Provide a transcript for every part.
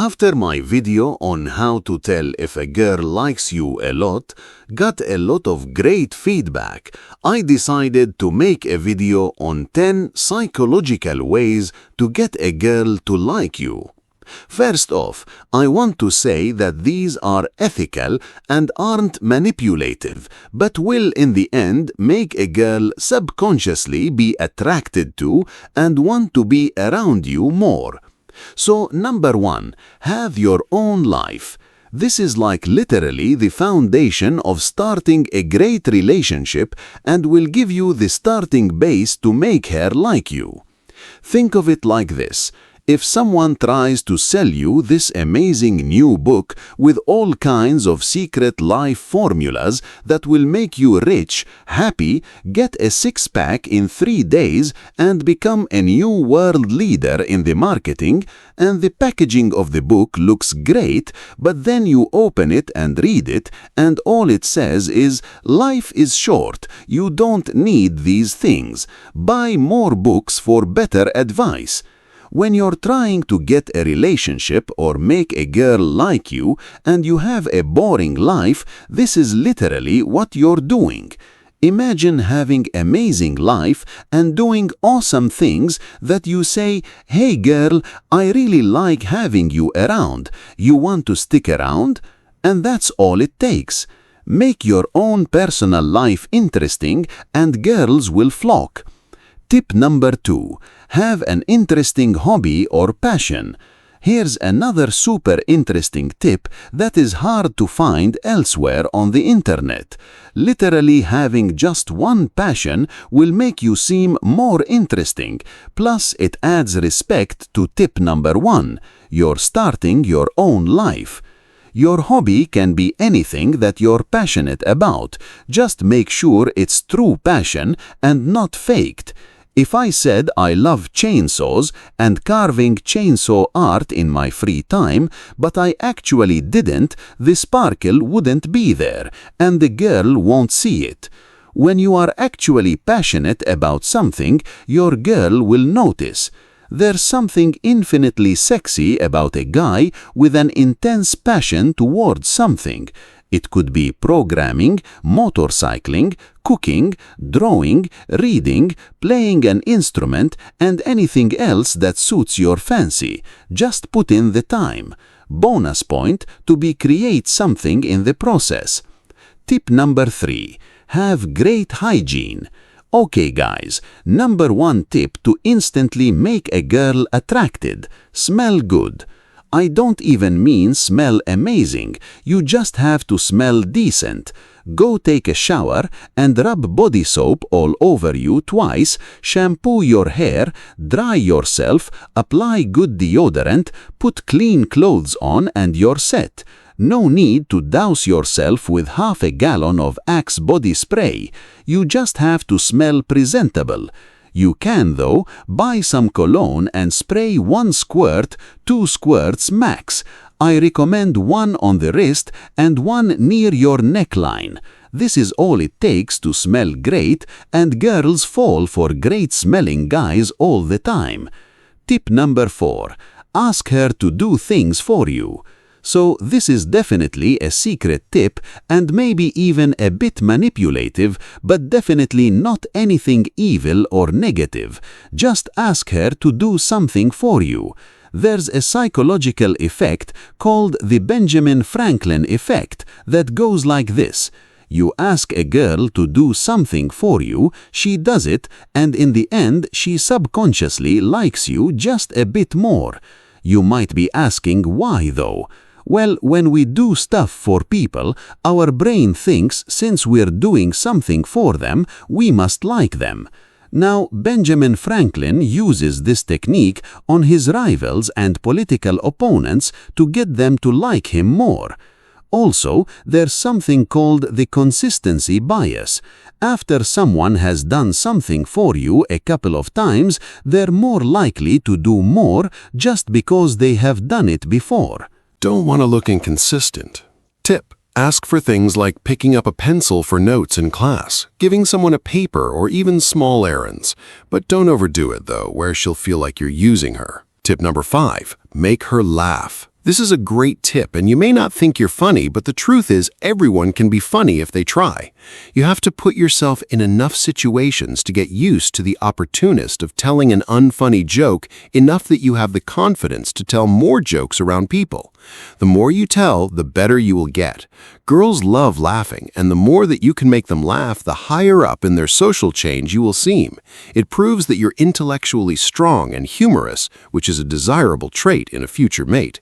After my video on how to tell if a girl likes you a lot got a lot of great feedback, I decided to make a video on 10 psychological ways to get a girl to like you. First off, I want to say that these are ethical and aren't manipulative, but will in the end make a girl subconsciously be attracted to and want to be around you more. So, number 1, have your own life. This is like literally the foundation of starting a great relationship and will give you the starting base to make her like you. Think of it like this. If someone tries to sell you this amazing new book with all kinds of secret life formulas that will make you rich, happy, get a six-pack in 3 days and become a new world leader in the marketing, and the packaging of the book looks great, but then you open it and read it, and all it says is, "Life is short, you don't need these things. Buy more books for better advice." When you're trying to get a relationship or make a girl like you and you have a boring life, this is literally what you're doing. Imagine having amazing life and doing awesome things that you say, "Hey girl, I really like having you around. You want to stick around?" And that's all it takes. Make your own personal life interesting and girls will flock. Tip number 2. Have an interesting hobby or passion. Here's another super interesting tip that is hard to find elsewhere on the internet. Literally having just one passion will make you seem more interesting. Plus, it adds respect to tip number 1. You're starting your own life. Your hobby can be anything that you're passionate about. Just make sure it's true passion and not faked. If I said I love chainsaws and carving chainsaw art in my free time, but I actually didn't, the sparkle wouldn't be there, and the girl won't see it. When you are actually passionate about something, your girl will notice. There's something infinitely sexy about a guy with an intense passion towards something. It could be programming, motorcycling, cooking, drawing, reading, playing an instrument, and anything else that suits your fancy. Just put in the time. Bonus point to be create something in the process. Tip number 3. Have great hygiene. Okay guys, number 1 tip to instantly make a girl attracted. Smell good. I don't even mean smell amazing, you just have to smell decent. Go take a shower and rub body soap all over you twice, shampoo your hair, dry yourself, apply good deodorant, put clean clothes on and you're set. No need to douse yourself with half a gallon of Axe body spray. You just have to smell presentable. You can, though, buy some cologne and spray 1 squirt, 2 squirts max. I recommend 1 on the wrist and 1 near your neckline. This is all it takes to smell great, and girls fall for great-smelling guys all the time. Tip number 4. Ask her to do things for you. So this is definitely a secret tip and maybe even a bit manipulative, but definitely not anything evil or negative. Just ask her to do something for you. There's a psychological effect called the Benjamin Franklin effect that goes like this. You ask a girl to do something for you, she does it, and in the end she subconsciously likes you just a bit more. You might be asking why though? Well, when we do stuff for people, our brain thinks since we're doing something for them, we must like them. Now, Benjamin Franklin uses this technique on his rivals and political opponents to get them to like him more. Also, there's something called the consistency bias. After someone has done something for you a couple of times, they're more likely to do more just because they have done it before. Don't want to look inconsistent. Tip: ask for things like picking up a pencil for notes in class, giving someone a paper, or even small errands. But don't overdo it though, where she'll feel like you're using her. Tip number 5. Make her laugh. This is a great tip, and you may not think you're funny, but the truth is everyone can be funny if they try. You have to put yourself in enough situations to get used to the opportunist of telling an unfunny joke enough that you have the confidence to tell more jokes around people. The more you tell, the better you will get. Girls love laughing, and the more that you can make them laugh, the higher up in their social change you will seem. It proves that you're intellectually strong and humorous, which is a desirable trait in a future mate.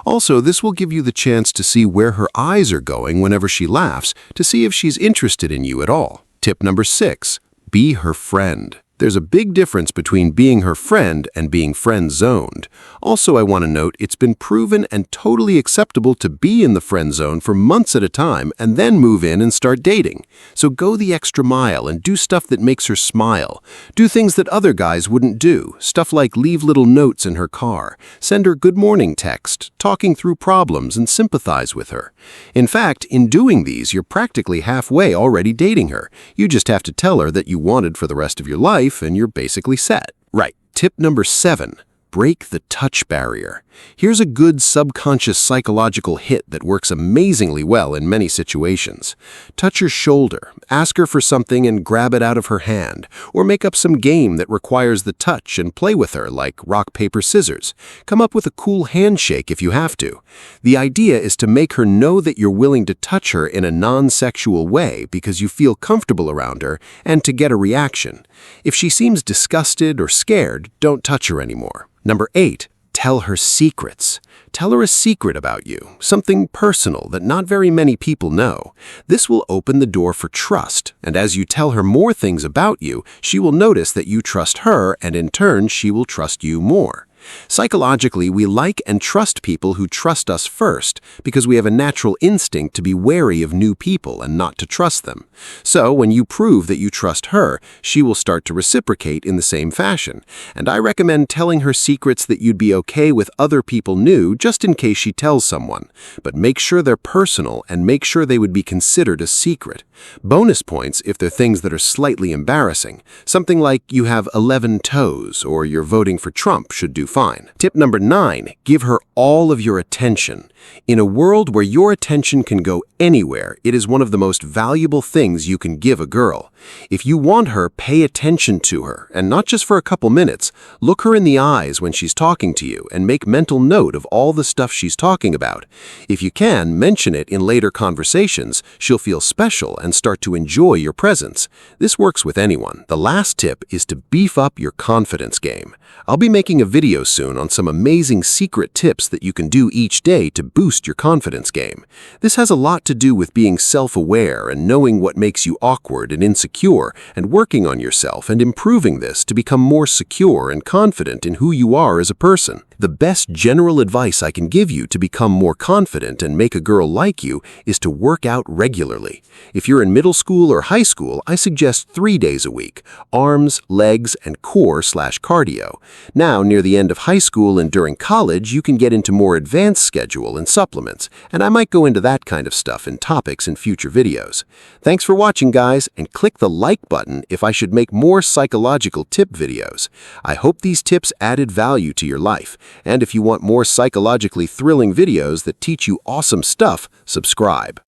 Also, this will give you the chance to see where her eyes are going whenever she laughs, to see if she's interested in you at all. Tip number 6, be her friend. There's a big difference between being her friend and being friend-zoned. Also, I want to note it's been proven and totally acceptable to be in the friend zone for months at a time and then move in and start dating. So go the extra mile and do stuff that makes her smile. Do things that other guys wouldn't do. Stuff like leave little notes in her car, send her good morning text, talking through problems, and sympathize with her. In fact, in doing these, you're practically halfway already dating her. You just have to tell her that you wanted for the rest of your life, and you're basically set. Right. Tip number 7, break the touch barrier. Here's a good subconscious psychological hit that works amazingly well in many situations. Touch her shoulder, ask her for something and grab it out of her hand, or make up some game that requires the touch and play with her like rock, paper, scissors. Come up with a cool handshake if you have to. The idea is to make her know that you're willing to touch her in a non-sexual way because you feel comfortable around her and to get a reaction. If she seems disgusted or scared, don't touch her anymore. Number 8, tell her secrets. Tell her a secret about you, something personal that not very many people know. This will open the door for trust, and as you tell her more things about you, she will notice that you trust her, and in turn, she will trust you more. Psychologically, we like and trust people who trust us first because we have a natural instinct to be wary of new people and not to trust them. So when you prove that you trust her, she will start to reciprocate in the same fashion. And I recommend telling her secrets that you'd be okay with other people knew just in case she tells someone. But make sure they're personal and make sure they would be considered a secret. Bonus points if they're things that are slightly embarrassing. Something like you have 11 toes or you're voting for Trump should do fine. Tip number 9, give her all of your attention. In a world where your attention can go anywhere, it is one of the most valuable things you can give a girl. If you want her, pay attention to her, and not just for a couple minutes. Look her in the eyes when she's talking to you and make mental note of all the stuff she's talking about. If you can, mention it in later conversations. She'll feel special and start to enjoy your presence. This works with anyone. The last tip is to beef up your confidence game. I'll be making a video soon on some amazing secret tips that you can do each day to boost your confidence game. This has a lot to do with being self-aware and knowing what makes you awkward and insecure and working on yourself and improving this to become more secure and confident in who you are as a person. The best general advice I can give you to become more confident and make a girl like you is to work out regularly. If you're in middle school or high school, I suggest 3 days a week: arms, legs, and core/cardio. Now, near the end of high school and during college, you can get into more advanced schedule and supplements, and I might go into that kind of stuff in topics in future videos. Thanks for watching, guys, and click the like button if I should make more psychological tip videos. I hope these tips added value to your life. And if you want more psychologically thrilling videos that teach you awesome stuff, subscribe.